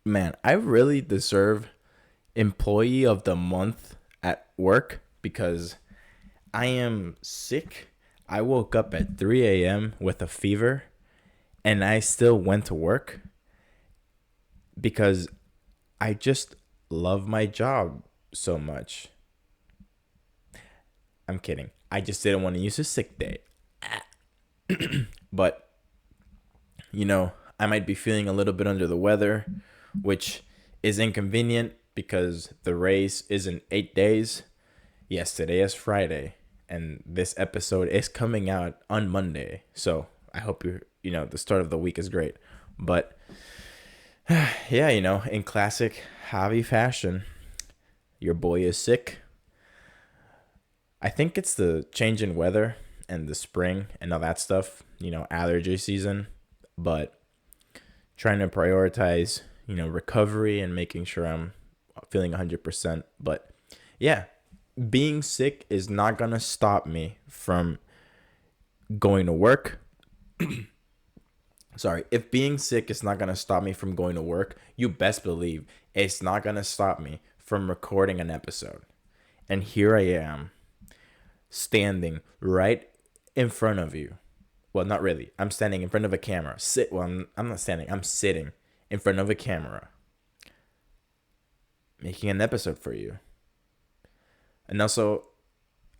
Man, I really deserve employee of the month at work because I am sick. I woke up at 3 a.m. with a fever and I still went to work because I just love my job so much. I'm kidding. I just didn't want to use a sick day. But, I might be feeling a little bit under the weather, which is inconvenient because the race is in 8 days. Yes, today is Friday, and this episode is coming out on Monday. So I hope the start of the week is great. But yeah, in classic Javi fashion, your boy is sick. I think it's the change in weather and the spring and all that stuff, allergy season. But trying to prioritize, recovery and making sure I'm feeling 100%. But yeah, being sick is not going to stop me from going to work. Sorry, if being sick is not going to stop me from going to work, you best believe it's not going to stop me from recording an episode. And here I am, standing right in front of you. Well, not really. I'm standing in front of a camera. I'm not standing. I'm sitting in front of a camera, making an episode for you. And also,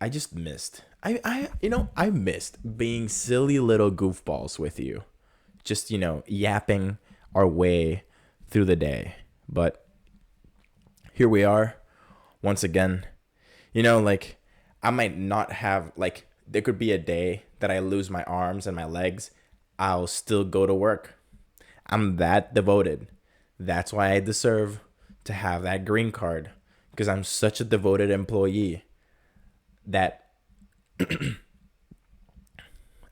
I just missed. I missed being silly little goofballs with you. Just, yapping our way through the day. But here we are once again. I might not have, there could be a day that I lose my arms and my legs. I'll still go to work. I'm that devoted. That's why I deserve to have that green card, because I'm such a devoted employee that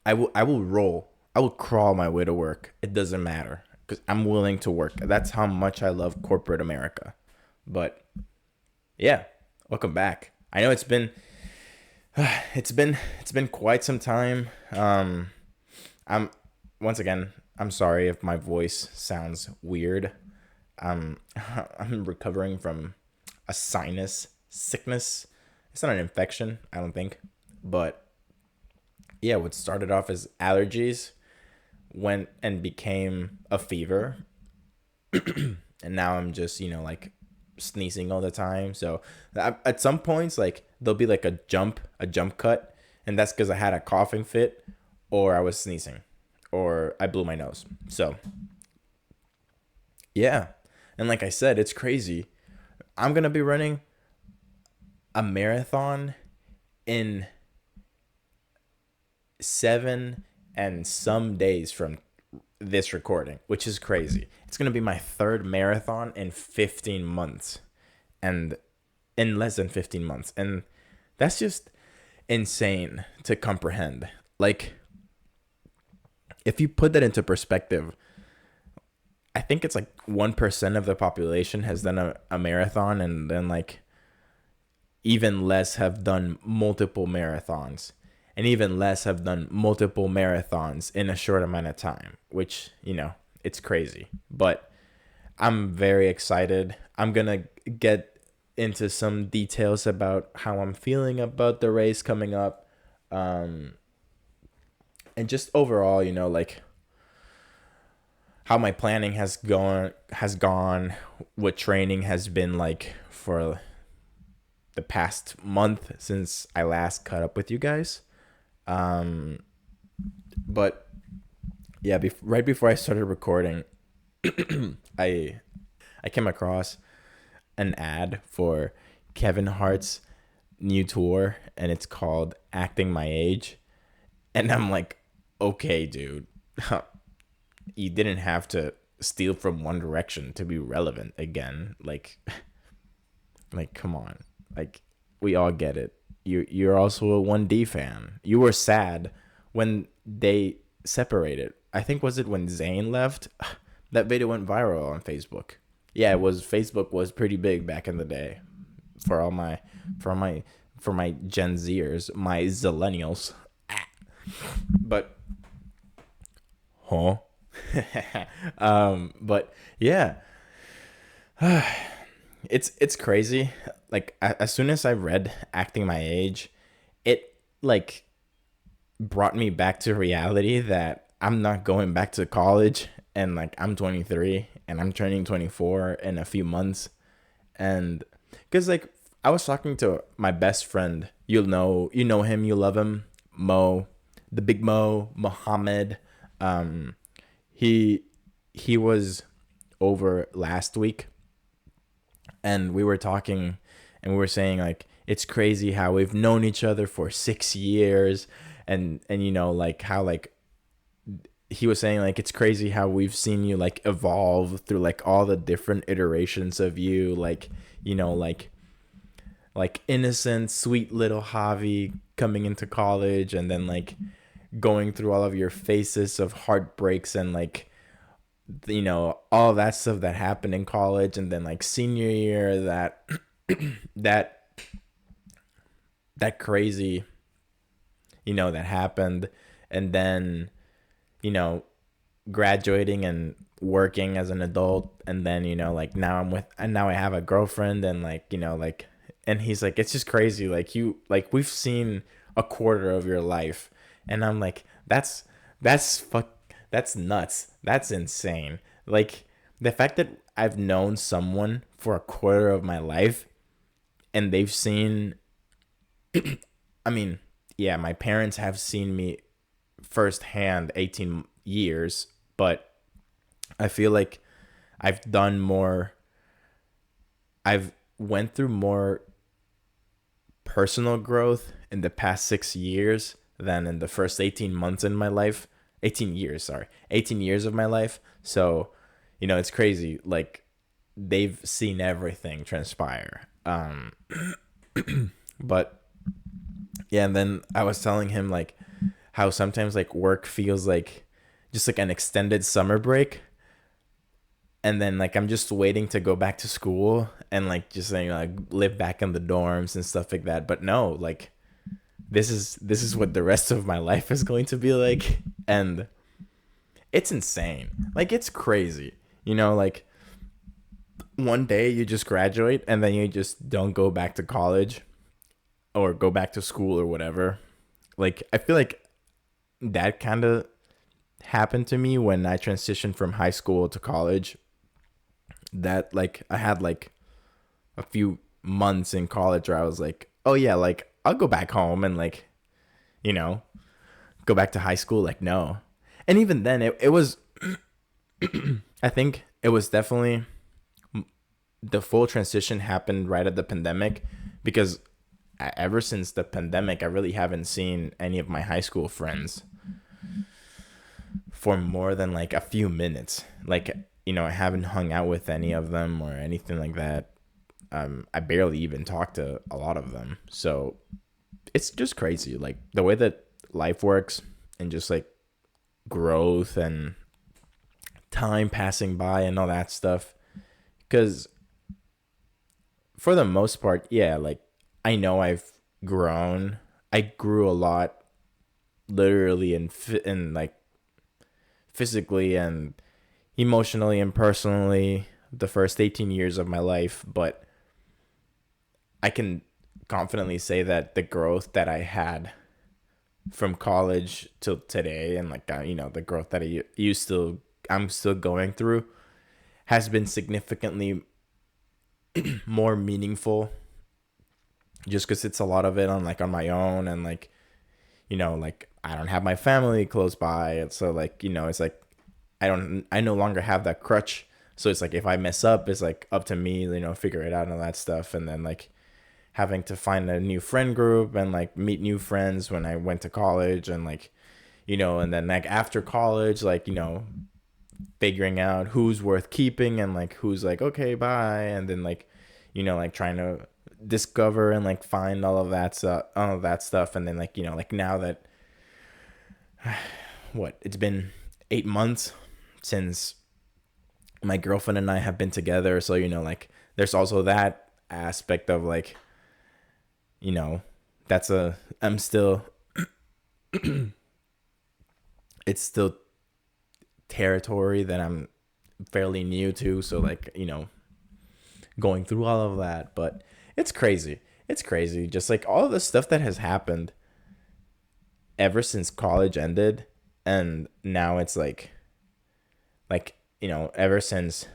I will crawl my way to work. It doesn't matter because I'm willing to work. That's how much I love corporate America. But yeah, welcome back. I know it's been quite some time. I'm sorry if my voice sounds weird. I'm recovering from a sinus sickness. It's not an infection, I don't think. But yeah, what started off as allergies went and became a fever. And now I'm just, sneezing all the time. So at some points, there'll be a jump cut. And that's because I had a coughing fit or I was sneezing or I blew my nose. So yeah. And like I said, it's crazy. I'm going to be running a marathon in 7 and some days from this recording, which is crazy. It's going to be my third marathon in 15 months and in less than 15 months. And that's just insane to comprehend. If you put that into perspective, I think it's 1% of the population has done a marathon, and then even less have done multiple marathons, and even less have done multiple marathons in a short amount of time, which, it's crazy. But I'm very excited. I'm going to get into some details about how I'm feeling about the race coming up. And just overall, how my planning has gone, what training has been for the past month since I last caught up with you guys. But yeah, right before I started recording, I came across an ad for Kevin Hart's new tour, and it's called Acting My Age. And I'm like, okay, dude, you didn't have to steal from One Direction to be relevant again. Come on. We all get it. You're also a 1D fan. You were sad when they separated. I think, was it when Zayn left? That video went viral on Facebook. Yeah, it was. Facebook was pretty big back in the day for my Gen Zers, my Zillennials. But but yeah, It's crazy. Like as soon as I read Acting My Age, it like brought me back to reality that I'm not going back to college, and like I'm 23 and I'm turning 24 in a few months. And cuz like I was talking to my best friend. You know him, you love him, Mo, the big Mo, Muhammad. Um he he was over last week, and we were talking, and we were saying like it's crazy how we've known each other for 6 years. And like how like he was saying like it's crazy how we've seen you like evolve through like all the different iterations of you, like like innocent sweet little Javi coming into college, and then like going through all of your phases of heartbreaks, and like all that stuff that happened in college, and then like senior year, that that crazy that happened. And then you know graduating and working as an adult, and then like now I have a girlfriend, and like like, and he's like, it's just crazy, like we've seen a quarter of your life. And I'm like, that's fuck that's nuts, that's insane. Like the fact that I've known someone for a quarter of my life, and they've seen, I mean, yeah, my parents have seen me firsthand 18 years, but I feel like I've done more, I've went through more personal growth in the past 6 years than in the first 18 months in my life. 18 years, sorry. 18 years of my life. So, it's crazy. Like, they've seen everything transpire. But yeah, and then I was telling him, like, how sometimes, like, work feels like just like an extended summer break, and then like I'm just waiting to go back to school and like just saying like live back in the dorms and stuff like that. But no, like this is what the rest of my life is going to be like. And it's insane. Like it's crazy. Like one day you just graduate, and then you just don't go back to college or go back to school or whatever. Like I feel like that kind of happened to me when I transitioned from high school to college. That like I had like a few months in college where I was like, oh yeah, like I'll go back home and like, you know, go back to high school. Like, no. And even then, it was, I think it was definitely the full transition happened right at the pandemic, because ever since the pandemic, I really haven't seen any of my high school friends for more than like a few minutes. Like, I haven't hung out with any of them or anything like that. I barely even talk to a lot of them. So it's just crazy, like the way that life works, and just like growth and time passing by and all that stuff. Because for the most part, yeah, like I know I've grown. I grew a lot, literally and like physically and emotionally and personally, the first 18 years of my life. But I can confidently say that the growth that I had from college till today, and like the growth that I'm still going through, has been significantly more meaningful, just because it's a lot of it on my own. And like like I don't have my family close by, and so like it's like I no longer have that crutch. So it's like if I mess up, it's like up to me, figure it out and all that stuff. And then like having to find a new friend group and like meet new friends when I went to college, and like and then like after college, like figuring out who's worth keeping, and like who's like okay bye. And then like like trying to discover and like find all of that stuff. And then like like now that what, it's been 8 months since my girlfriend and I have been together. So like there's also that aspect of like that's a I'm still it's still territory that I'm fairly new to. So like going through all of that. But it's crazy. It's crazy. Just like all of the stuff that has happened ever since college ended, and now it's like ever since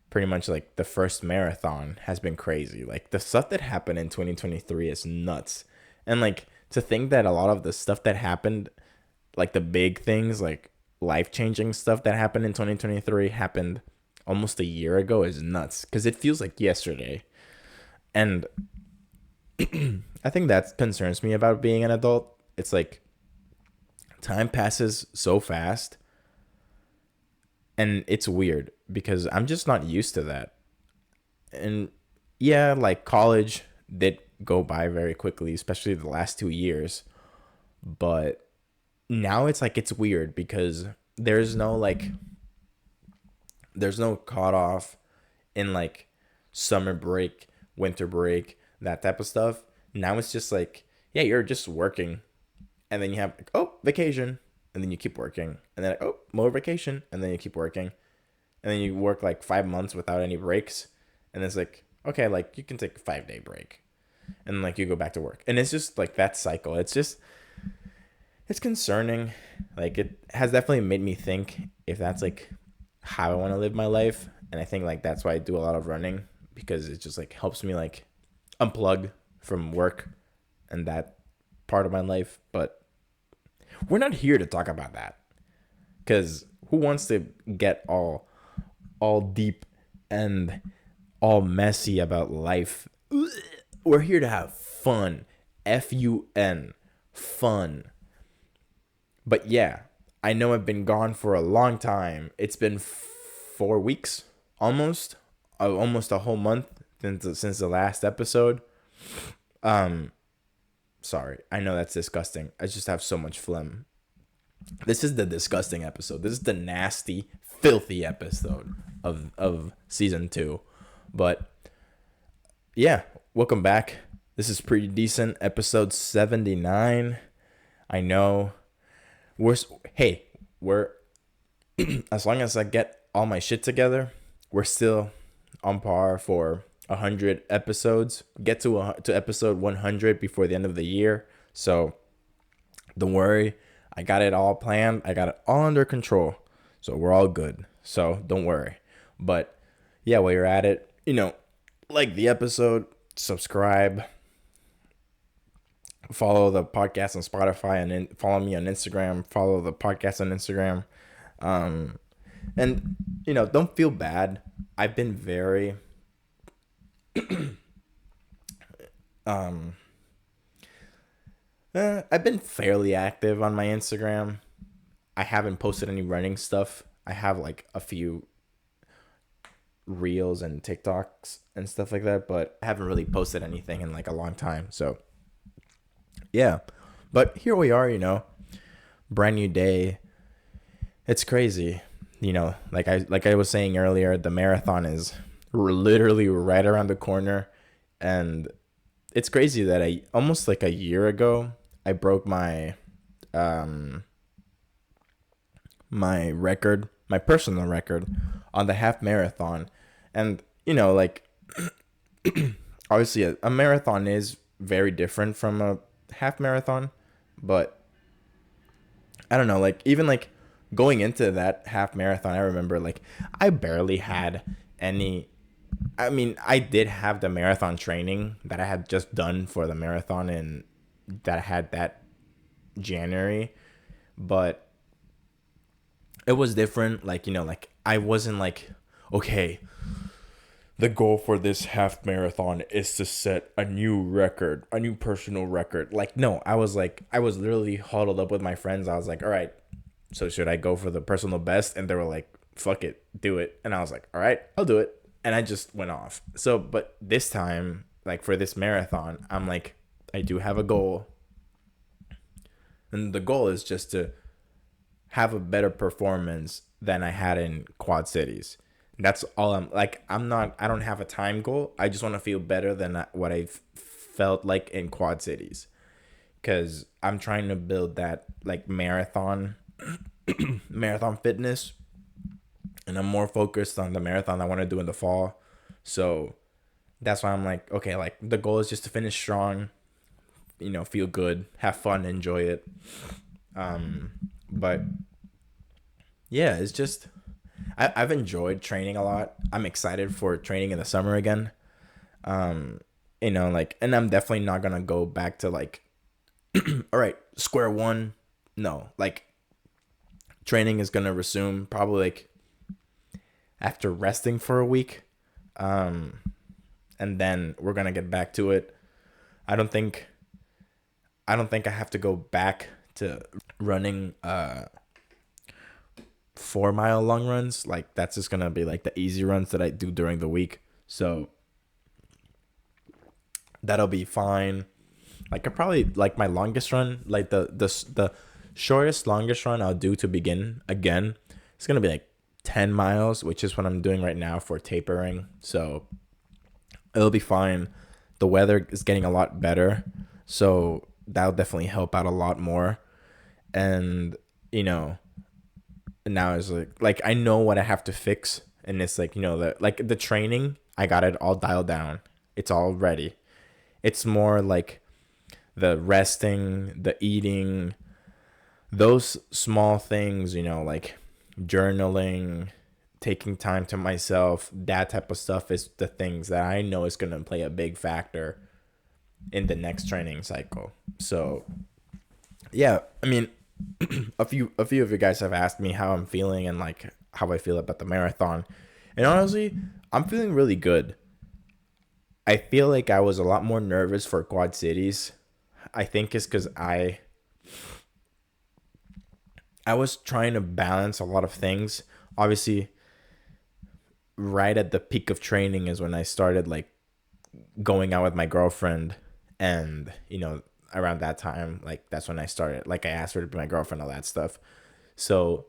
pretty much like the first marathon has been crazy. Like the stuff that happened in 2023 is nuts. And like to think that a lot of the stuff that happened, like the big things, like life-changing stuff that happened in 2023 happened almost a year ago is nuts, cuz it feels like yesterday. And I think that concerns me about being an adult. It's like time passes so fast, and it's weird because I'm just not used to that. And yeah, like college did go by very quickly, especially the last 2 years. But now it's like it's weird because there's no like there's no cutoff in like summer break, winter break, that type of stuff. Now it's just like, yeah, you're just working, and then you have like, oh, vacation, and then you keep working, and then like, oh, more vacation, and then you keep working, and then you work like 5 months without any breaks, and it's like, okay, like you can take a 5 day break, and like you go back to work, and it's just like that cycle. It's concerning. Like it has definitely made me think if that's like how I want to live my life, and I think like that's why I do a lot of running, because it just like helps me like unplug from work and that part of my life. But we're not here to talk about that, because who wants to get all deep and all messy about life? We're here to have fun. Fun. Fun. But yeah, I know I've been gone for a long time. It's been 4 weeks, almost a whole month since the last episode. Um, Sorry, I know that's disgusting. I just have so much phlegm. This is the disgusting episode. This is the nasty, filthy episode of season 2. But yeah, welcome back. This is pretty decent. Episode 79. I know. We're as long as I get all my shit together, we're still on par for 100 episodes. Get to episode 100 before the end of the year. So don't worry, I got it all planned. I got it all under control. So we're all good. So don't worry. But yeah, while you're at it, like the episode, subscribe, follow the podcast on Spotify, and then follow me on Instagram. Follow the podcast on Instagram. And don't feel bad. I've been very I've been fairly active on my Instagram. I haven't posted any running stuff. I have like a few reels and TikToks and stuff like that, but I haven't really posted anything in like a long time. So yeah, but here we are, brand new day. It's crazy. Like I was saying earlier, the marathon is literally right around the corner, and it's crazy that I almost like a year ago I broke my my record, my personal record on the half marathon. And like obviously a marathon is very different from a half marathon, but I don't know, like even like going into that half marathon, I remember like I barely had any. I mean, I did have the marathon training that I had just done for the marathon, and that I had that January, but it was different. Like, like I wasn't like, okay, the goal for this half marathon is to set a new record, a new personal record. Like, no, I was literally huddled up with my friends. I was like, all right, so should I go for the personal best? And they were like, fuck it, do it. And I was like, all right, I'll do it. And I just went off. So, but this time, like for this marathon, I'm like, I do have a goal. And the goal is just to have a better performance than I had in Quad Cities. That's all I don't have a time goal. I just want to feel better than what I felt like in Quad Cities. Because I'm trying to build that like marathon fitness. And I'm more focused on the marathon I want to do in the fall, So that's why I'm like, okay, like the goal is just to finish strong, feel good, have fun, enjoy it. Um, but yeah, it's just I've enjoyed training a lot. I'm excited for training in the summer again. Um, like, and I'm definitely not gonna go back to like, all right, square one. No, like training is gonna resume probably like after resting for a week. Um, and then we're gonna get back to it. I don't think I don't think I have to go back to running 4 mile long runs. Like that's just gonna be like the easy runs that I do during the week. So that'll be fine. Like I probably like my longest run, like the shortest longest run I'll do to begin again. It's gonna be like 10 miles, which is what I'm doing right now for tapering. So it'll be fine. The weather is getting a lot better, so that'll definitely help out a lot more. And you know, now it's like I know what I have to fix, and it's like the training I got it all dialed down. It's all ready. It's more like the resting, the eating, those small things, like journaling, taking time to myself, that type of stuff is the things that I know is going to play a big factor in the next training cycle. So, yeah, I mean, a few of you guys have asked me how I'm feeling and like how I feel about the marathon. And honestly, I'm feeling really good. I feel like I was a lot more nervous for Quad Cities. I think it's because I was trying to balance a lot of things. Obviously, right at the peak of training is when I started like going out with my girlfriend, and around that time, like that's when I started. Like I asked her to be my girlfriend, all that stuff. So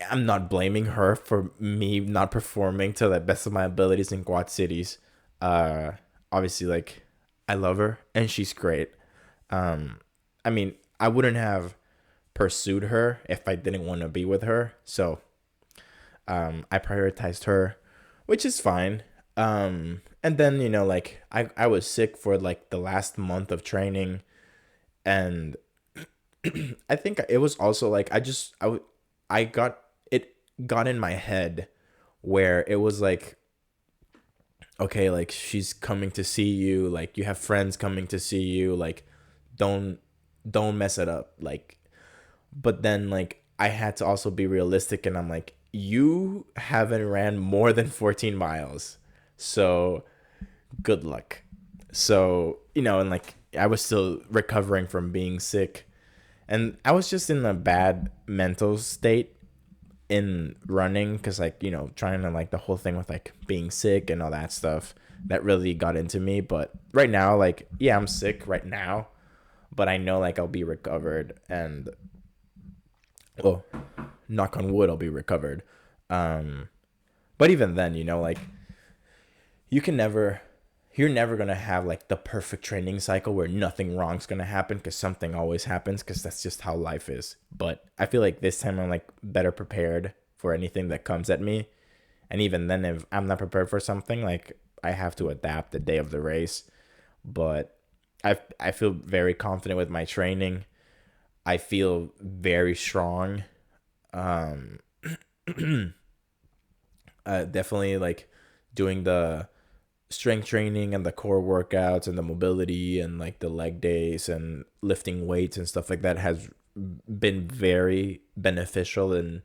I'm not blaming her for me not performing to the best of my abilities in Quad Cities. Uh, Obviously, like I love her and she's great. I mean, I wouldn't have pursued her if I didn't want to be with her. So I prioritized her, which is fine. And then like I was sick for like the last month of training, and I think it was also like I got it got in my head where it was like, okay, like she's coming to see you, like you have friends coming to see you, like don't don't mess it up, like. But then like I had to also be realistic, and I'm like, you haven't ran more than 14 miles, so good luck. So and like I was still recovering from being sick, and I was just in a bad mental state in running, because like trying to like the whole thing with like being sick and all that stuff that really got into me. But right now, like, yeah, I'm sick right now, but I know like I'll be recovered, and well, knock on wood, I'll be recovered. um but even then, like you can never you're never gonna have like the perfect training cycle where nothing wrong's gonna happen, because something always happens, because that's just how life is. But I feel like this time I'm like better prepared for anything that comes at me. And even then, if I'm not prepared for something, like I have to adapt the day of the race. But I feel very confident with my training. I feel very strong. um Definitely like doing the strength training and the core workouts and the mobility and like the leg days and lifting weights and stuff like that has been very beneficial in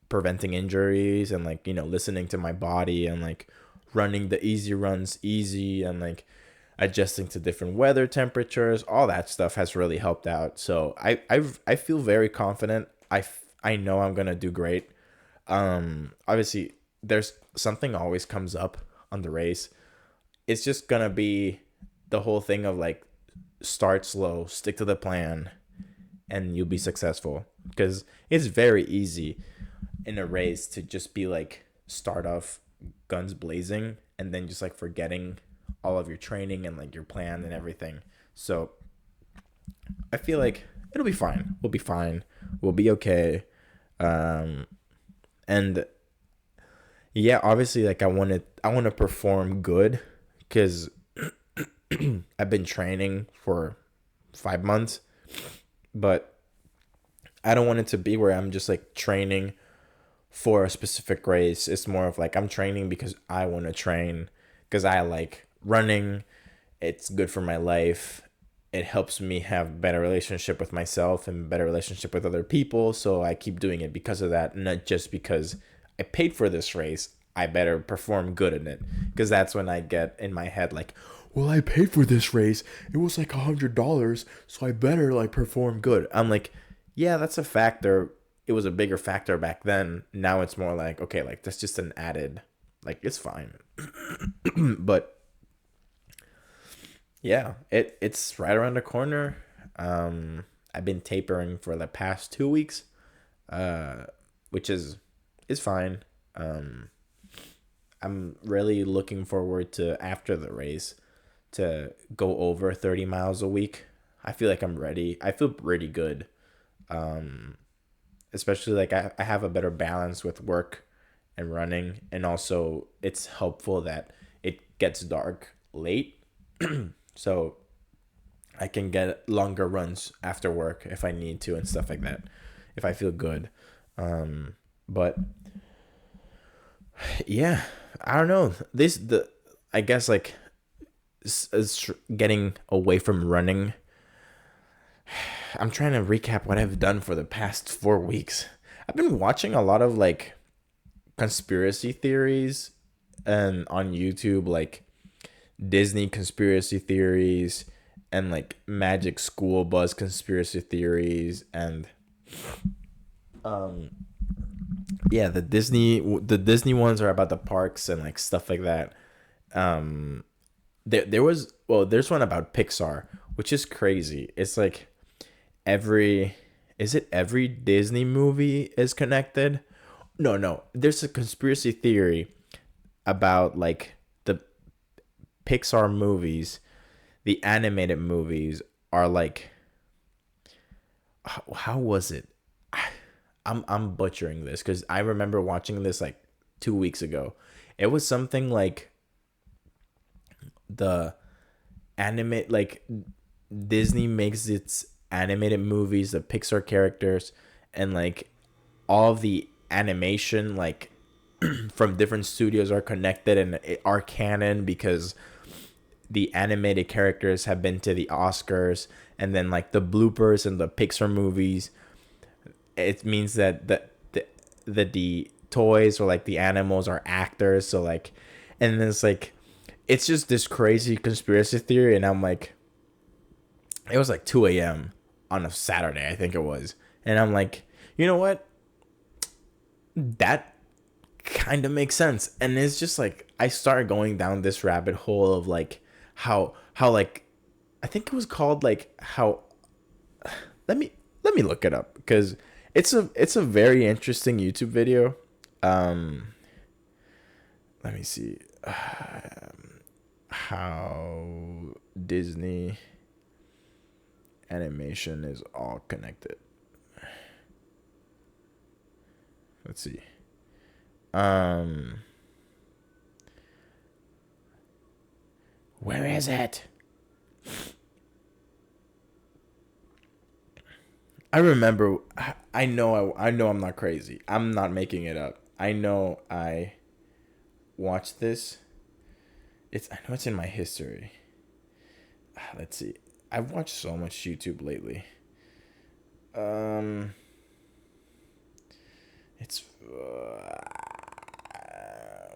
preventing injuries, and like listening to my body, and like running the easy runs easy, and like adjusting to different weather temperatures. All that stuff has really helped out. So I feel very confident. I know I'm gonna do great. Obviously there's something always comes up on the race. It's just gonna be the whole thing of like, start slow, stick to the plan, and you'll be successful. Because it's very easy in a race to just be like, start off guns blazing, and then just like forgetting all of your training and like your plan and everything. So I feel like it'll be fine. We'll be fine. We'll be okay. And Yeah, obviously, like I want to perform good because I've been training for 5 months, but I don't want it to be where I'm just like training for a specific race. It's more of like I'm training because I want to train because I like running. It's good for my life. It helps me have better relationship with myself and better relationship with other people. So I keep doing it because of that, not just because I paid for this race. I better perform good in it because that's when I get in my head like, well, I paid for this race. It was like $100, so I better like perform good. I'm like, yeah, that's a factor. It was a bigger factor back then. Now it's more like, okay, like that's just an added, like it's fine. But yeah, it's right around the corner. I've been tapering for the past 2 weeks, uh, which is fine. Um, I'm really looking forward to after the race to go over 30 miles a week. I feel like I'm ready. I feel pretty good. Um, Especially like I have a better balance with work and running, and also it's helpful that it gets dark late, so I can get longer runs after work if I need to and stuff like that, if I feel good. But yeah, I don't know. The I guess like getting away from running. I'm trying to recap what I've done for the past 4 weeks. I've been watching a lot of like conspiracy theories and on YouTube, like Disney conspiracy theories and like Magic School Bus conspiracy theories and um yeah, the Disney ones are about the parks and like stuff like that. Um there was, well, there's one about Pixar, which is crazy. It's like every is it every Disney movie is connected? No. There's a conspiracy theory about like the Pixar movies, the animated movies are like how was it? I'm butchering this cuz I remember watching this like 2 weeks ago. It was something like the animate like Disney makes its animated movies, the Pixar characters, and like all of the animation like from different studios are connected and are canon because the animated characters have been to the Oscars, and then like the bloopers in the Pixar movies, it means that the toys or like the animals are actors. So like, and then it's just this crazy conspiracy theory, and I'm like, it was like 2 a.m. on a Saturday, I think it was, and I'm like, you know what? That kind of makes sense, and it's just like I started going down this rabbit hole of like how like I think it was called like how let me look it up because it's a very interesting YouTube video. Um, Let me see how Disney animation is all connected. Let's see. Um, where is it? I remember. I know. I'm not crazy. I'm not making it up. I know. I watched this. I know it's in my history. Let's see. I've watched so much YouTube lately. Um, it's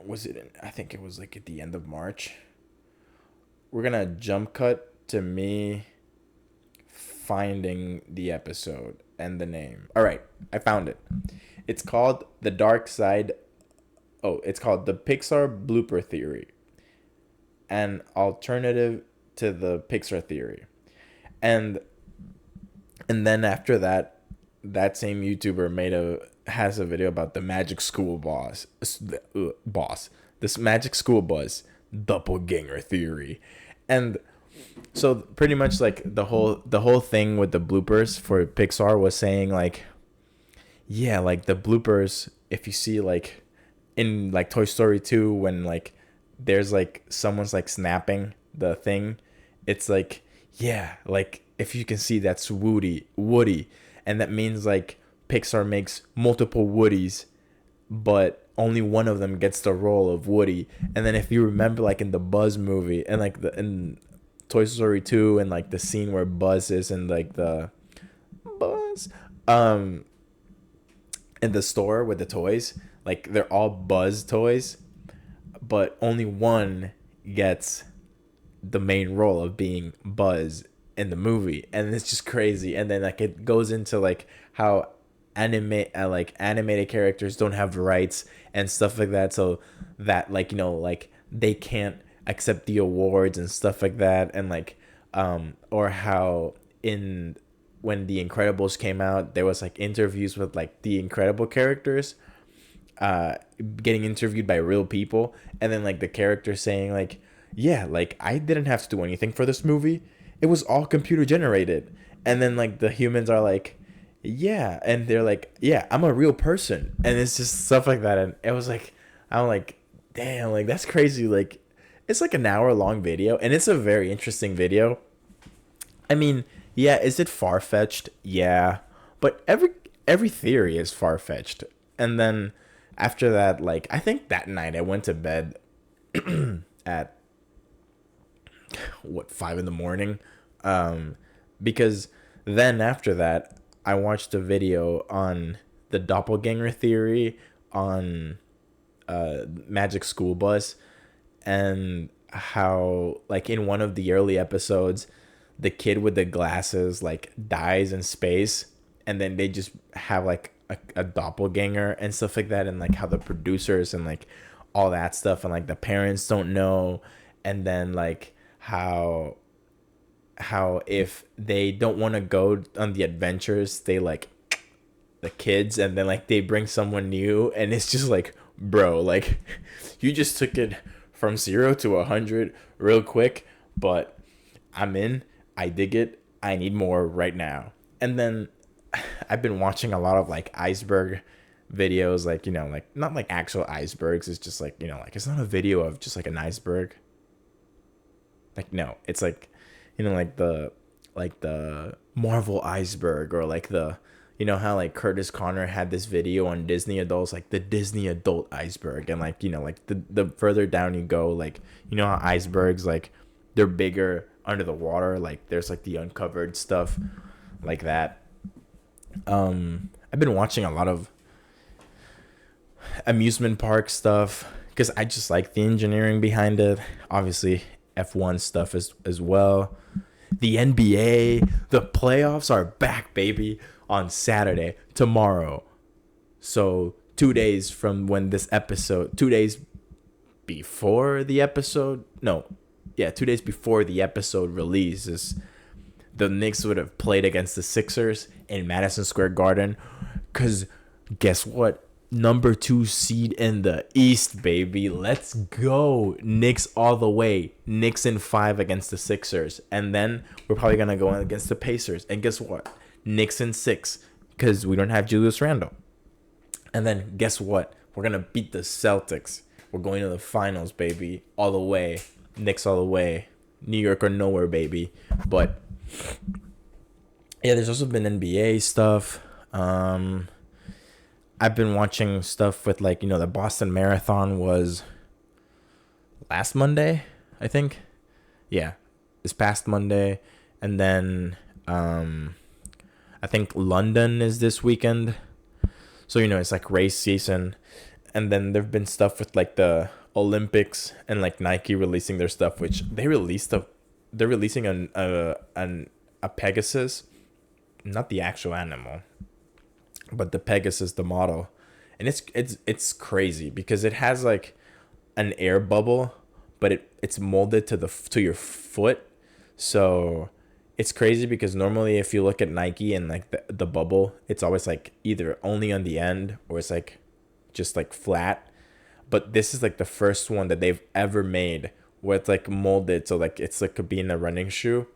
was it? I think it was like at the end of March. We're gonna jump cut to me finding the episode and the name. All right, I found it. It's called The Dark Side. Oh, it's called The Pixar Blooper Theory, an alternative to the Pixar theory. And then after that, that same YouTuber has a video about the Magic School this Magic School Bus doppelganger theory. And so pretty much like the whole thing with the bloopers for Pixar was saying like, yeah, like the bloopers, if you see like in like Toy Story 2 when like there's like someone's like snapping the thing, it's like, yeah, like if you can see, that's Woody, and that means like Pixar makes multiple Woodies, but only one of them gets the role of Woody. And then if you remember, like in the Buzz movie and like the in Toy Story 2 and like the scene where Buzz is in like the Buzz um in the store with the toys, like they're all Buzz toys, but only one gets the main role of being Buzz in the movie, and it's just crazy. And then like it goes into like how animated characters don't have rights and stuff like that, so that like like they can't accept the awards and stuff like that, and like or how in when the Incredibles came out, there was like interviews with like the Incredible characters uh getting interviewed by real people, and then like the character saying like, yeah, like I didn't have to do anything for this movie, it was all computer generated. And then like the humans are like, yeah, and they're like, yeah, I'm a real person, and it's just stuff like that. And it was like, I'm like, damn, like that's crazy. Like it's like an hour long video, and it's a very interesting video. I mean, yeah, is it far fetched? Yeah, but every theory is far fetched. And then after that, like I think that night I went to bed at what 5 in the morning, because then after that I watched a video on the doppelganger theory on Magic School Bus, and how like in one of the early episodes the kid with the glasses like dies in space, and then they just have like a doppelganger and stuff like that, and like how the producers and like all that stuff and like the parents don't know. And then like how if they don't want to go on the adventures, they like the kids, and then like they bring someone new, and it's just like, bro, like you just took it from 0 to 100 real quick, but I'm in, I dig it, I need more right now. And then I've been watching a lot of like iceberg videos, like like not like actual icebergs, it's just like like it's not a video of just like an iceberg, like no, it's like like the Marvel iceberg, or like the how like Curtis Connor had this video on Disney adults, like the Disney adult iceberg. And like like the further down you go, like how icebergs, like they're bigger under the water, like there's like the uncovered stuff like that. I've been watching a lot of amusement park stuff because I just like the engineering behind it. Obviously F1 stuff as well. The NBA, the playoffs are back, baby, on Saturday, tomorrow. So 2 days from when this episode, 2 days before the episode, no, yeah, 2 days before the episode releases, the Knicks would have played against the Sixers in Madison Square Garden. Because guess what? Number 2 seed in the East, baby. Let's go. Knicks all the way. Knicks in 5 against the Sixers. And then we're probably going to go against the Pacers. And guess what? Knicks in 6. Because we don't have Julius Randle. And then guess what? We're going to beat the Celtics. We're going to the finals, baby. All the way. Knicks all the way. New York or nowhere, baby. But yeah, there's also been NBA stuff. I've been watching stuff with like the Boston Marathon was last Monday, I think. Yeah, this past Monday. And then I think London is this weekend. So it's like race season. And then there've been stuff with like the Olympics and like Nike releasing their stuff, which they're releasing a Pegasus, not the actual animal, but the Pegasus, the model. And it's crazy because it has like an air bubble, but it's molded to your foot. So it's crazy because normally if you look at Nike and like the bubble, it's always like either only on the end or it's like just like flat. But this is like the first one that they've ever made where it's like molded so like it's like could be in a running shoe.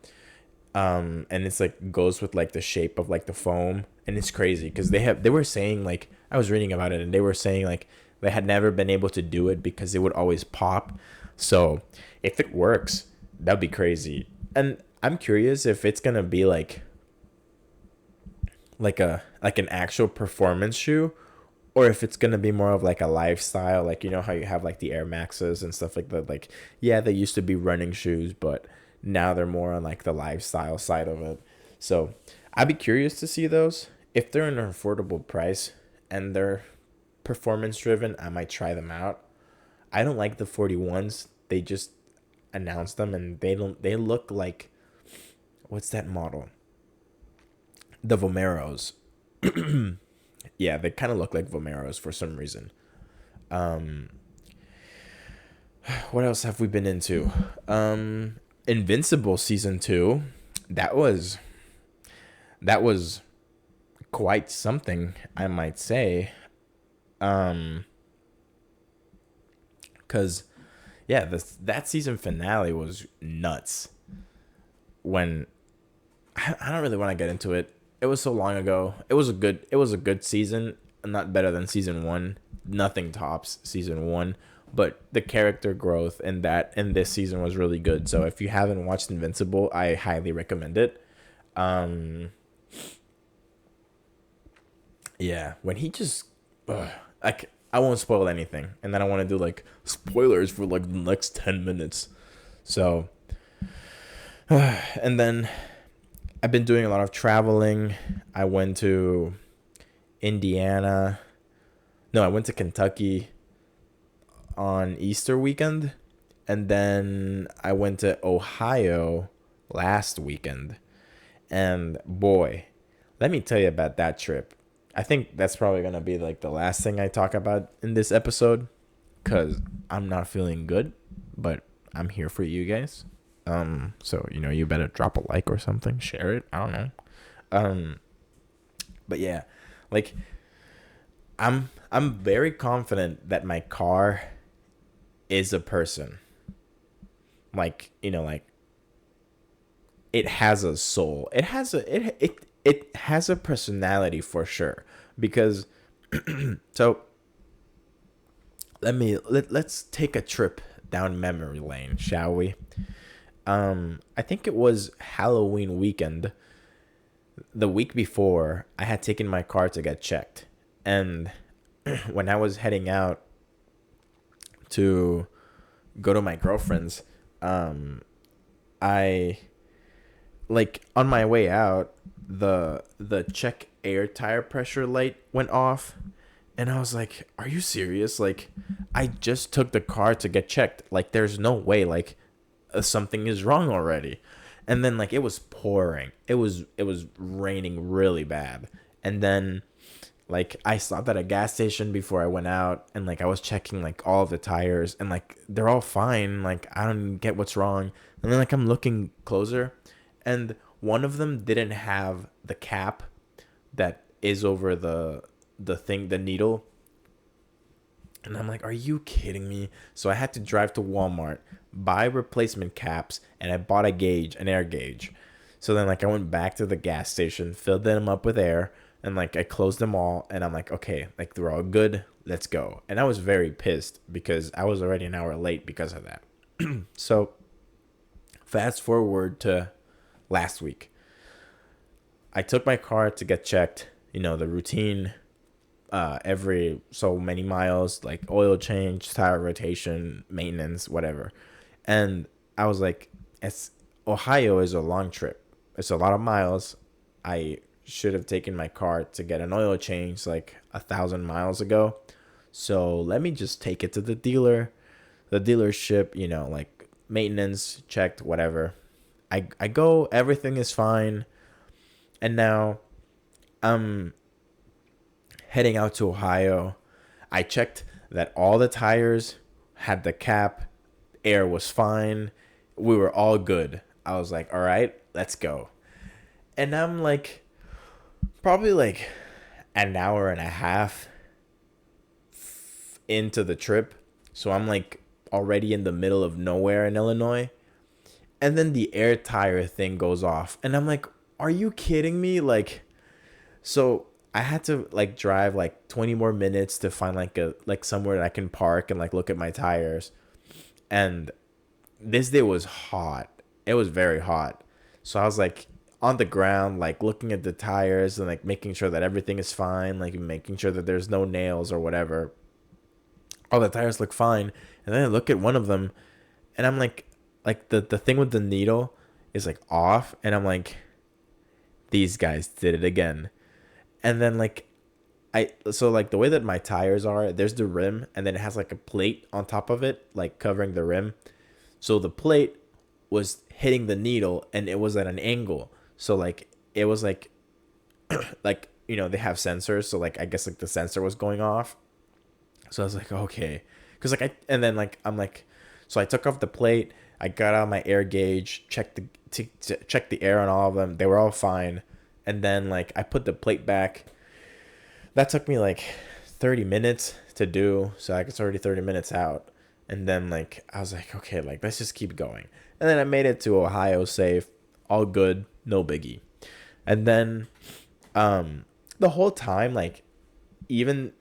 And it's like goes with like the shape of like the foam, and it's crazy because they were saying, like I was reading about it, and they were saying like They had never been able to do it because it would always pop. So if it works, that'd be crazy. And I'm curious if it's gonna be like an actual performance shoe, or if it's gonna be more of like a lifestyle, like you know how you have like the Air Maxes and stuff like that. Like, yeah, they used to be running shoes, but now they're more on like the lifestyle side of it. So I'd be curious to see those. If they're an affordable price and they're performance driven, I might try them out. I don't like the 41s. They just announced them and they look like, what's that model? The Vomeros. Yeah, they kind of look like Vomeros for some reason. Um, what else have we been into? Invincible season 2. That was that was quite something, I might say. Um, cause yeah, that season finale was nuts. When I don't really want to get into it. It was so long ago. It was a good season, not better than season 1. Nothing tops season 1, but the character growth in this season was really good. So if you haven't watched Invincible, I highly recommend it. Um yeah, when he just I won't spoil anything, and then I want to do like spoilers for like the next 10 minutes. So and then I've been doing a lot of traveling. I went to Indiana. No, I went to Kentucky on Easter weekend. And then I went to Ohio last weekend. And boy, let me tell you about that trip. I think that's probably going to be like the last thing I talk about in this episode, because I'm not feeling good, but I'm here for you guys. So you better drop a like or something, share it. I don't know. Um, but yeah, like I'm very confident that my car is a person. Like like it has a soul. It has a personality for sure. Because so let's take a trip down memory lane, shall we? I think it was Halloween weekend. The week before, I had taken my car to get checked. And when I was heading out to go to my girlfriend's, I like on my way out, the check air tire pressure light went off, and I was like, "Are you serious? Like, I just took the car to get checked. Like, there's no way. Like, something is wrong already." And then like it was pouring. It was raining really bad. And then like I stopped at a gas station before I went out, and like I was checking like all of the tires, and like they're all fine. Like I don't get what's wrong. And then like I'm looking closer, and one of them didn't have the cap that is over the needle. And I'm like, are you kidding me? So I had to drive to Walmart, buy replacement caps, and I bought an air gauge. So then like I went back to the gas station, filled them up with air, and like I closed them all, and I'm like, okay, like they're all good, let's go. And I was very pissed because I was already an hour late because of that. So fast forward to last week. I took my car to get checked, the routine, every so many miles, like oil change, tire rotation, maintenance, whatever. And I was like, Ohio is a long trip. It's a lot of miles. I should have taken my car to get an oil change like 1,000 miles ago. So let me just take it to the dealership, like maintenance checked, whatever. I go, everything is fine. And now I'm heading out to Ohio. I checked that all the tires had the cap, air was fine, we were all good. I was like, all right, let's go. And I'm like, probably like an hour and a half into the trip. So I'm like already in the middle of nowhere in Illinois. And then the air tire thing goes off. And I'm like, are you kidding me? Like, so I had to like drive like 20 more minutes to find like a like somewhere that I can park and like look at my tires. And this day was hot. It was very hot. So I was like on the ground, like looking at the tires and like making sure that everything is fine, like making sure that there's no nails or whatever. All the tires look fine. And then I look at one of them and I'm like the thing with the needle is like off. And I'm like, these guys did it again. And then like so like the way that my tires are, there's the rim and then it has like a plate on top of it, like covering the rim. So the plate was hitting the needle and it was at an angle. So like it was like they have sensors, so like I guess like the sensor was going off. So I was like, okay, because like and then like I'm like, so I took off the plate. I got out my air gauge, checked to check the air on all of them. They were all fine, and then like I put the plate back. That took me like 30 minutes to do, so like it's already 30 minutes out. And then like I was like, okay, like let's just keep going. And then I made it to Ohio safe, all good, no biggie. And then the whole time, like even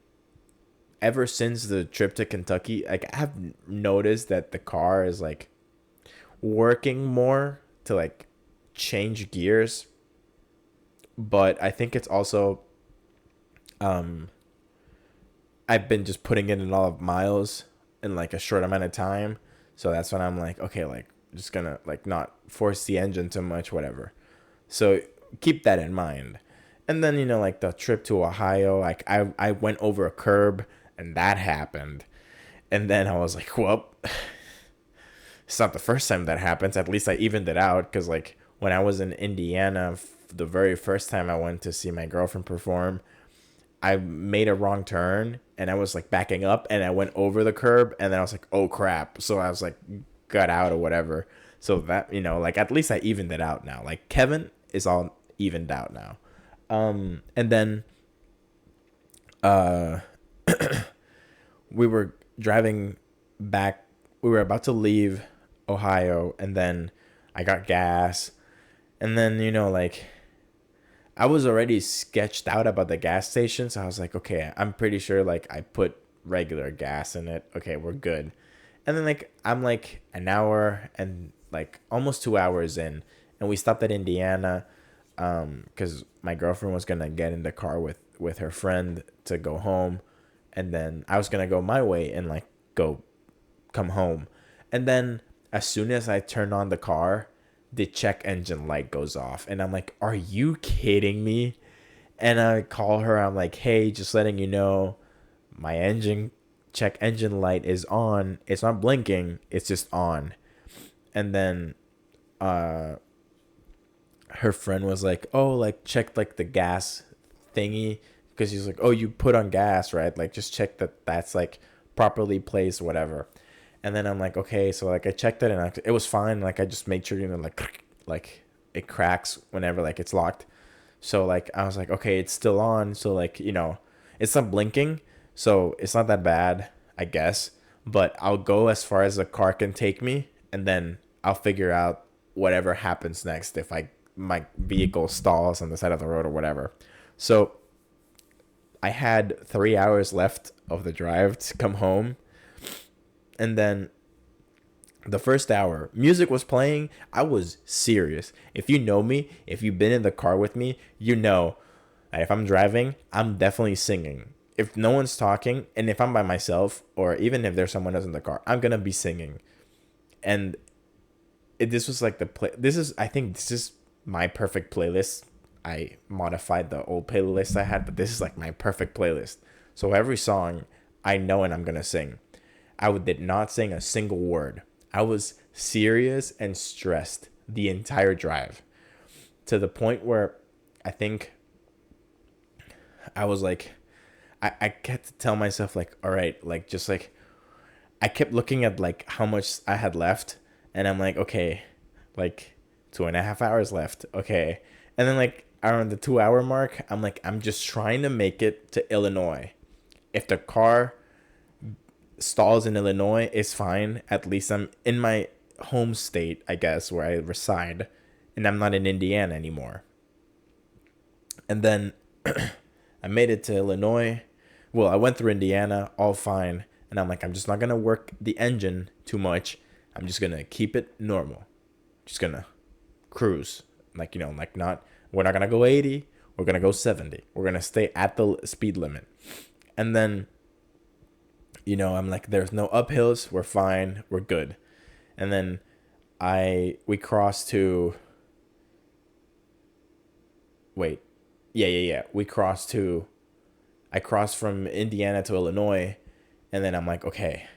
ever since the trip to Kentucky, like I have noticed that the car is like working more to like change gears. But I think it's also um I've been just putting in a lot of miles in like a short amount of time. So that's when I'm like, okay, like just gonna like not force the engine too much, whatever. So keep that in mind. And then, like the trip to Ohio, like I went over a curb and that happened. And then I was like, well, it's not the first time that happens. At least I evened it out because like when I was in Indiana, the very first time I went to see my girlfriend perform, I made a wrong turn and I was like backing up and I went over the curb and then I was like, oh crap. So I was like, got out or whatever. So that, like at least I evened it out now. Like Kevin is all evened out now. And then uh we were driving back. We were about to leave Ohio and then I got gas. And then, like I was already sketched out about the gas station, so I was like, okay, I'm pretty sure like I put regular gas in it. Okay, we're good. And then like I'm like an hour and like almost 2 hours in, and we stopped at Indiana, because my girlfriend was gonna get in the car with her friend to go home, and then I was gonna go my way and like go come home, and then as soon as I turned on the car, the check engine light goes off and I'm like, are you kidding me? And I call her, I'm like, hey, just letting you know my engine check engine light is on. It's not blinking, it's just on. And then uh her friend was like, oh, like check like the gas thingy, because he's like, oh, you put on gas, right? Like just check that that's like properly placed, whatever. And then I'm like, okay, so like I checked it and it was fine. Like I just made sure, like it cracks whenever like it's locked. So like I was like, okay, it's still on. So like, it's not blinking. So it's not that bad, I guess. But I'll go as far as the car can take me, and then I'll figure out whatever happens next if my vehicle stalls on the side of the road or whatever. So I had 3 hours left of the drive to come home. And then the first hour, music was playing. I was serious. If you know me, if you've been in the car with me, you know that if I'm driving, I'm definitely singing. If no one's talking, and if I'm by myself, or even if there's someone else in the car, I'm gonna be singing. And this was like the play. I think this is my perfect playlist. I modified the old playlist I had, but this is like my perfect playlist. So every song I know and I'm gonna sing. Did not sing a single word. I was serious and stressed the entire drive, to the point where I think I was like, I kept to tell myself like, all right, like just like I kept looking at like how much I had left, and I'm like, okay, like 2.5 hours left, okay, and then like around the 2 hour mark, I'm like, I'm just trying to make it to Illinois. If the car stalls in Illinois, is fine. At least I'm in my home state, I guess, where I reside, and I'm not in Indiana anymore. And then I made it to Illinois. Well, I went through Indiana, all fine. And I'm like, I'm just not going to work the engine too much. I'm just going to keep it normal. Just going to cruise. Like, like we're not going to go 80. We're going to go 70. We're going to stay at the speed limit. And then, I'm like, there's no uphills. We're fine. We're good. And then we crossed to, wait, yeah. I crossed from Indiana to Illinois. And then I'm like, okay,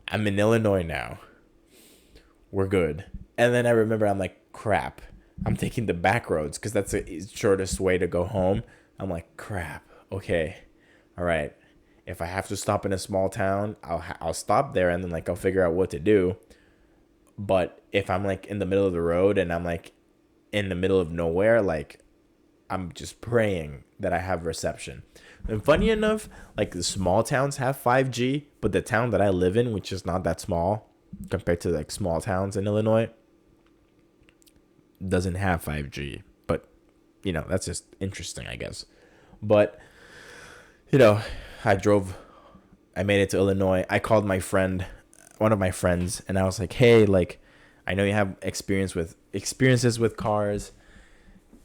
I'm in Illinois now. We're good. And then I remember I'm like, crap, I'm taking the back roads because that's the shortest way to go home. I'm like, crap. Okay. All right. If I have to stop in a small town, I'll stop there and then like I'll figure out what to do. But if I'm like in the middle of the road and I'm like in the middle of nowhere, like I'm just praying that I have reception. And funny enough, like the small towns have 5G, but the town that I live in, which is not that small compared to like small towns in Illinois, doesn't have 5G. But, that's just interesting, I guess. But, you know, I made it to Illinois. I called one of my friends, and I was like, hey, like, I know you have experiences with cars,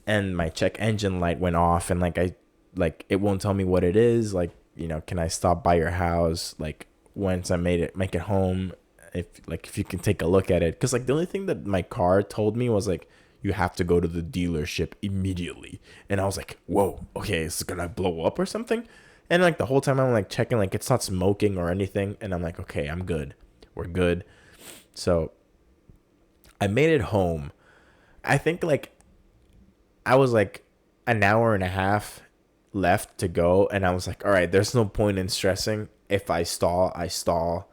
and my check engine light went off, and like it won't tell me what it is. Like, can I stop by your house? Like, once I make it home, if you can take a look at it, because like the only thing that my car told me was like, you have to go to the dealership immediately, and I was like, whoa, okay, is it gonna blow up or something? And like the whole time I'm like checking, like it's not smoking or anything, and I'm like, okay, I'm good, we're good. So I made it home. I think like I was like an hour and a half left to go, and I was like, all right, there's no point in stressing. If I stall, I stall,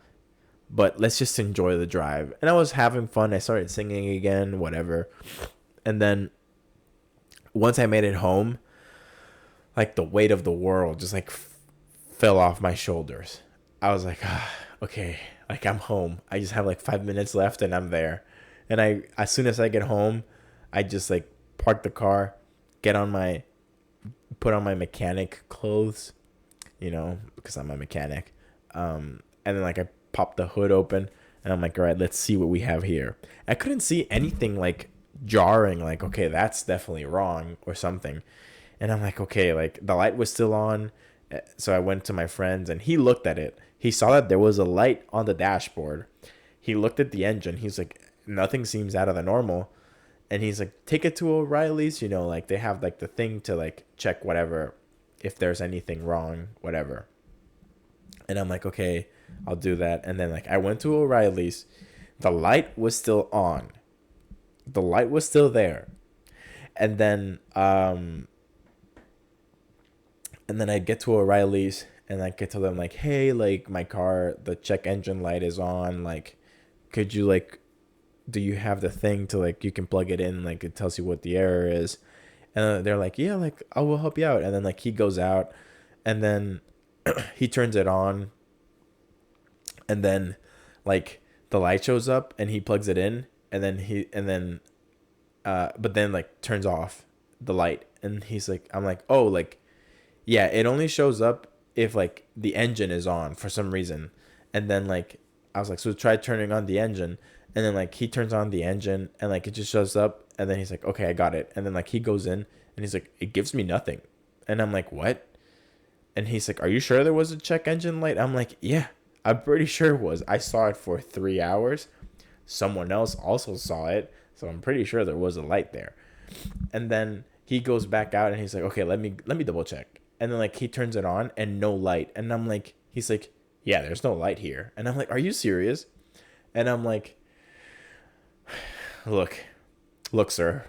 but let's just enjoy the drive. And I was having fun. I started singing again, whatever. And then once I made it home, like the weight of the world just like fell off my shoulders. I was like, okay, like I'm home. I just have like 5 minutes left and I'm there. And as soon as I get home, I just like park the car, put on my mechanic clothes, because I'm a mechanic. And then like I popped the hood open and I'm like, all right, let's see what we have here. I couldn't see anything like jarring, like, okay, that's definitely wrong or something. And I'm like, okay, like the light was still on. So I went to my friend's and he looked at it. He saw that there was a light on the dashboard. He looked at the engine. He's like, nothing seems out of the normal. And he's like, take it to O'Reilly's, like they have like the thing to like check whatever, if there's anything wrong, whatever. And I'm like, okay, I'll do that. And then like I went to O'Reilly's. The light was still on. The light was still there. And then I get to O'Reilly's and I get to them like, hey, like my car, the check engine light is on. Like, could you like, do you have the thing to like, you can plug it in, like it tells you what the error is. And they're like, yeah, like I will help you out. And then like he goes out and then he turns it on. And then like the light shows up and he plugs it in and then but then like turns off the light. And he's like, I'm like, oh, like, yeah, it only shows up if like the engine is on for some reason. And then like I was like, so try turning on the engine. And then like he turns on the engine and like it just shows up. And then he's like, okay, I got it. And then like he goes in and he's like, it gives me nothing. And I'm like, what? And he's like, are you sure there was a check engine light? I'm like, yeah, I'm pretty sure it was. I saw it for 3 hours. Someone else also saw it. So I'm pretty sure there was a light there. And then he goes back out and he's like, okay, let me double check. And then like he turns it on and no light. And I'm like, he's like, yeah, there's no light here. And I'm like, are you serious? And I'm like, look, sir,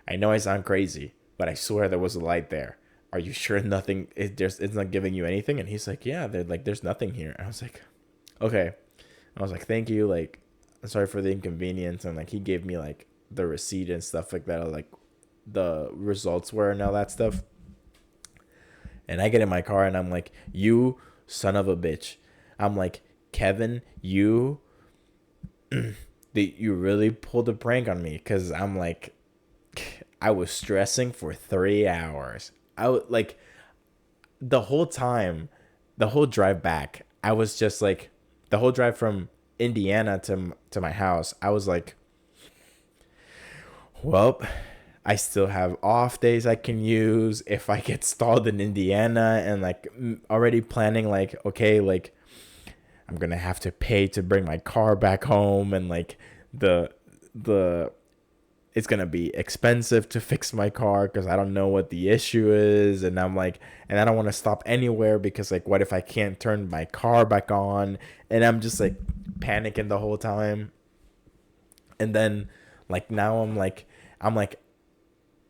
I know I sound crazy, but I swear there was a light there. Are you sure nothing? It's not giving you anything? And he's like, yeah, there's nothing here. And I was like, okay. I was like, thank you. Like, I'm sorry for the inconvenience. And like, he gave me like the receipt and stuff like that. Like the results were and all that stuff. And I get in my car and I'm like, you son of a bitch. I'm like, Kevin, you really pulled a prank on me. Cause I'm like, I was stressing for 3 hours. the whole time, the whole drive back, I was just like, the whole drive from Indiana to my house, I was like, well, I still have off days I can use if I get stalled in Indiana, and like already planning like, okay, like I'm gonna have to pay to bring my car back home, and like the the it's gonna be expensive to fix my car because I don't know what the issue is, and I'm like, and I don't want to stop anywhere because like, what if I can't turn my car back on? And I'm just like panicking the whole time. And then like now I'm like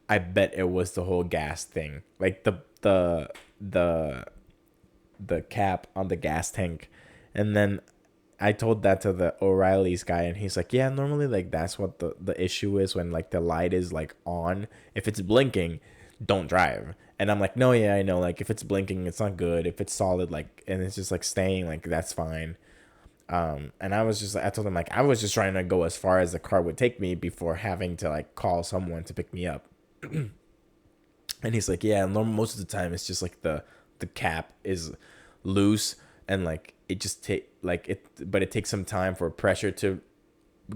I bet it was the whole gas thing, like the the cap on the gas tank. And then I told that to the O'Reilly's guy, and he's like, yeah, normally like that's what the issue is when like the light is like on. If it's blinking, don't drive. And I'm like, no, yeah, I know. Like if it's blinking, it's not good. If it's solid, like, and it's just like staying, like that's fine. And I was just I told him like I was just trying to go as far as the car would take me before having to like call someone to pick me up. And he's like, yeah, most of the time it's just like the cap is loose, and like it just take like it, but it takes some time for pressure to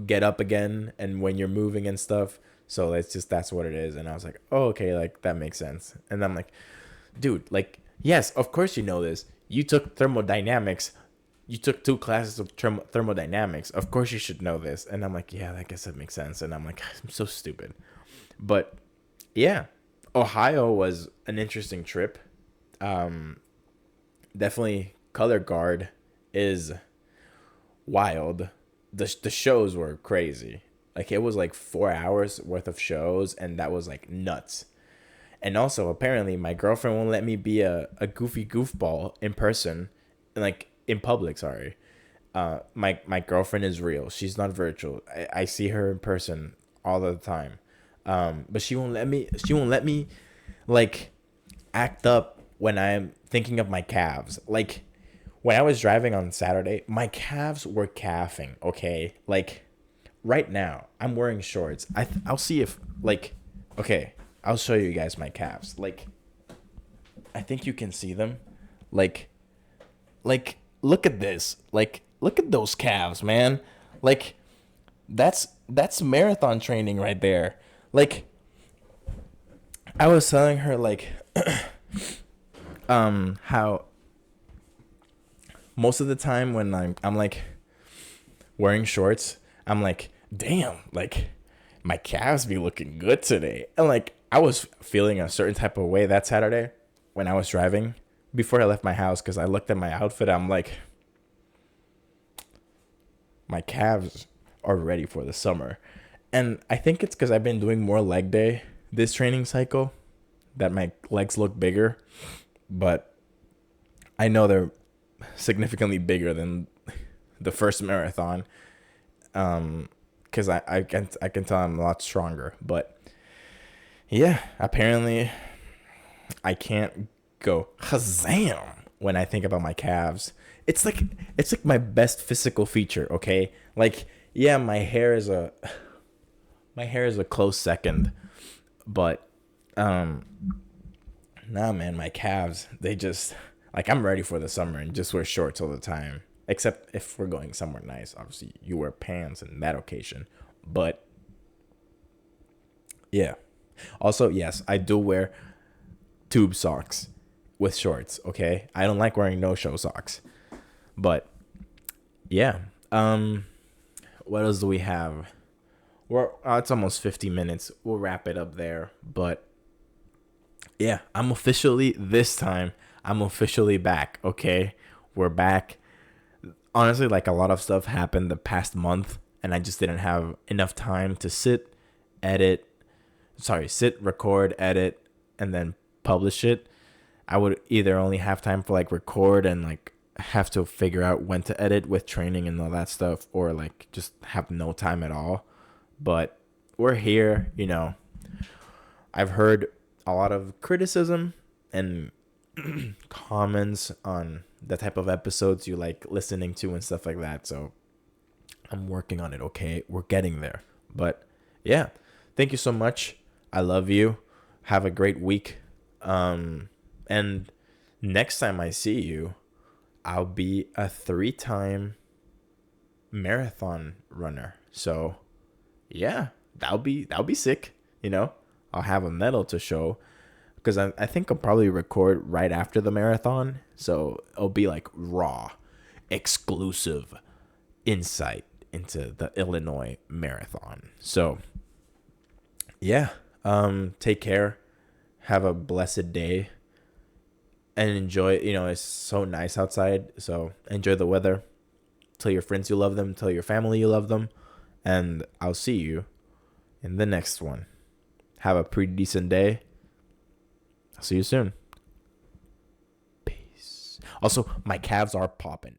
get up again, and when you're moving and stuff. So that's what it is. And I was like, oh, okay, like that makes sense. And I'm like, dude, like yes, of course you know this. You took thermodynamics. You took 2 classes of thermodynamics. Of course you should know this. And I'm like, yeah, I guess that makes sense. And I'm like, I'm so stupid. But yeah, Ohio was an interesting trip. Um, Definitely color guard is wild. The shows were crazy. Like it was like 4 hours worth of shows, and that was like nuts. And also apparently my girlfriend won't let me be a goofy goofball in person, like in public, sorry. My girlfriend is real. She's not virtual. I see her in person all the time. But she won't let me like act up when I'm thinking of my calves. Like when I was driving on Saturday, my calves were calving, okay? Like right now, I'm wearing shorts. I'll see if like okay, I'll show you guys my calves. Like I think you can see them. Like like look at this. Like look at those calves, man. Like that's marathon training right there. Like I was telling her like how most of the time when I'm like wearing shorts, I'm like, damn, like my calves be looking good today. And like I was feeling a certain type of way that Saturday when I was driving before I left my house, because I looked at my outfit. I'm like, my calves are ready for the summer. And I think it's because I've been doing more leg day this training cycle that my legs look bigger. But I know they're significantly bigger than the first marathon. Because I can tell I'm a lot stronger. But yeah, apparently I can't go Shazam when I think about my calves. It's like my best physical feature, okay? Like yeah, my hair is a close second, but nah, man, my calves, they just like I'm ready for the summer and just wear shorts all the time. Except if we're going somewhere nice, obviously you wear pants in that occasion. But yeah. Also, yes, I do wear tube socks with shorts, okay? I don't like wearing no-show socks. But yeah. What else do we have? It's almost 50 minutes. We'll wrap it up there. But yeah, I'm officially back, okay? We're back. Honestly, like a lot of stuff happened the past month, and I just didn't have enough time to edit, record, edit, and then publish it. I would either only have time for like record and like have to figure out when to edit with training and all that stuff, or like just have no time at all. But we're here. I've heard a lot of criticism and comments on the type of episodes you like listening to and stuff like that. So I'm working on it, okay? We're getting there. But yeah, thank you so much. I love you. Have a great week. And Next time I see you, I'll be a 3-time marathon runner. So yeah, that'll be sick. You know, I'll have a medal to show because I think I'll probably record right after the marathon. So it'll be like raw, exclusive insight into the Illinois marathon. So yeah, take care. Have a blessed day and enjoy. It's so nice outside. So enjoy the weather. Tell your friends you love them. Tell your family you love them. And I'll see you in the next one. Have a pretty decent day. I'll see you soon. Peace. Also, my calves are popping.